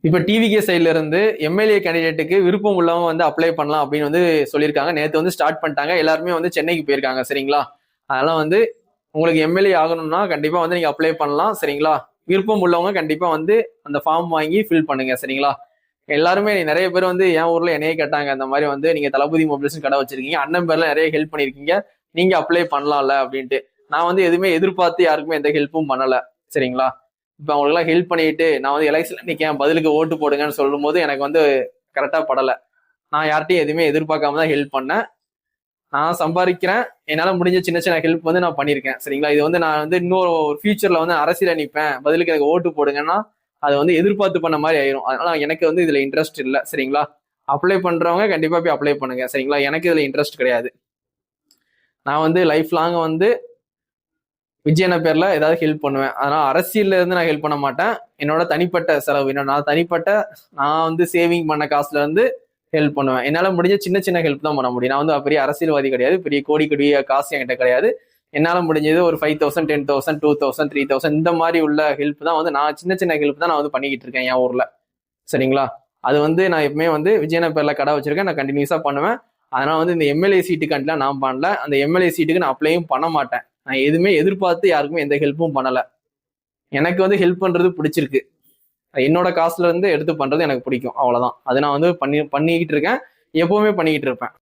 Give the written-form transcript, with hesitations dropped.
இப்ப டிவிகே சைட்ல இருந்து எம்எல்ஏ கேண்டிடேட்டுக்கு விருப்பம் உள்ளவங்க வந்து அப்ளை பண்ணலாம் அப்படின்னு வந்து சொல்லியிருக்காங்க. நேற்று வந்து ஸ்டார்ட் பண்ணிட்டாங்க. எல்லாருமே வந்து சென்னைக்கு போயிருக்காங்க. சரிங்களா? அதெல்லாம் வந்து உங்களுக்கு எம்எல்ஏ ஆகணும்னா கண்டிப்பா வந்து நீங்க அப்ளை பண்ணலாம். சரிங்களா? விருப்பம் உள்ளவங்க கண்டிப்பா வந்து அந்த ஃபார்ம் வாங்கி ஃபில் பண்ணுங்க. சரிங்களா? எல்லாருமே நிறைய பேர் வந்து என் ஊர்ல என்னையே கேட்டாங்க. அந்த மாதிரி வந்து நீங்க தளபதி மொபைல்ஸ் கடை வச்சிருக்கீங்க, அண்ணன் பேர்ல நிறைய ஹெல்ப் பண்ணிருக்கீங்க, நீங்க அப்ளை பண்ணலாம்ல அப்படின்ட்டு. நான் வந்து எதுவுமே எதிர்பார்த்து யாருக்குமே எந்த ஹெல்ப்பும் பண்ணல. சரிங்களா? இப்ப அவங்களுக்கு எல்லாம் ஹெல்ப் பண்ணிட்டு நான் வந்து எலெக்ஷன்ல நிக்கேன், பதிலுக்கு ஓட்டு போடுங்கன்னு சொல்லும் போது எனக்கு வந்து கரெக்டா படல. நான் யார்ட்டையும் எதுவுமே எதிர்பார்க்காம தான் ஹெல்ப் பண்ணேன். நான் சம்பாதிக்கிறேன், என்னால முடிஞ்ச சின்ன சின்ன ஹெல்ப் வந்து நான் பண்ணியிருக்கேன். சரிங்களா? இது வந்து நான் வந்து இன்னொரு ஃபியூச்சர்ல வந்து அரசியல நிப்பேன், பதிலுக்கு எனக்கு ஓட்டு போடுங்கன்னா அது வந்து எதிர்பார்த்து பண்ண மாதிரி ஆயிரும். அதனால எனக்கு வந்து இதுல இன்ட்ரெஸ்ட் இல்லை. சரிங்களா? அப்ளை பண்றவங்க கண்டிப்பா போய் அப்ளை பண்ணுங்க. சரிங்களா? எனக்கு இதுல இன்ட்ரெஸ்ட் கிடையாது. நான் வந்து லைஃப் லாங் வந்து விஜயன பேர்ல ஏதாவது ஹெல்ப் பண்ணுவேன். அதனால அரசியல்ல இருந்து நான் ஹெல்ப் பண்ண மாட்டேன். என்னோட தனிப்பட்ட செலவு, நான் வந்து சேவிங் பண்ண காசுல இருந்து ஹெல்ப் பண்ணுவேன். என்னால முடிஞ்ச சின்ன சின்ன ஹெல்ப் தான் பண்ண முடியும். நான் வந்து பெரிய அரசியல்வாதி கிடையாது, பெரிய கோடி கோடிய காசு என்கிட்ட கிடையாது. என்னால முடிஞ்சது ஒரு 5000, 10,000, 2000, 3000 இந்த மாதிரி உள்ள ஹெல்ப் தான் வந்து நான் சின்ன சின்ன ஹெல்ப் தான் நான் வந்து பண்ணிக்கிட்டு இருக்கேன் என் ஊர்ல. சரிங்களா? அது வந்து நான் எப்பவுமே வந்து விஜயன பேர்ல கடை வச்சிருக்கேன், நான் கண்டினியூஸா பண்ணுவேன். அதனால வந்து இந்த எம்எல்ஏ சீட்டுக்காண்டிலாம் நான் பண்ணல, அந்த எம்எல்ஏ சீட்டுக்கு நான் அப்ளையும் பண்ண மாட்டேன். நான் எதுவுமே எதிர்பார்த்து யாருக்குமே எந்த ஹெல்ப்பும் பண்ணல. எனக்கு வந்து ஹெல்ப் பண்றது பிடிச்சிருக்கு. என்னோட காசுல இருந்து எடுத்து பண்றது எனக்கு பிடிக்கும். அவ்வளவுதான். அது நான் வந்து பண்ணிக்கிட்டு இருக்கேன், எப்பவுமே பண்ணிக்கிட்டு இருப்பேன்.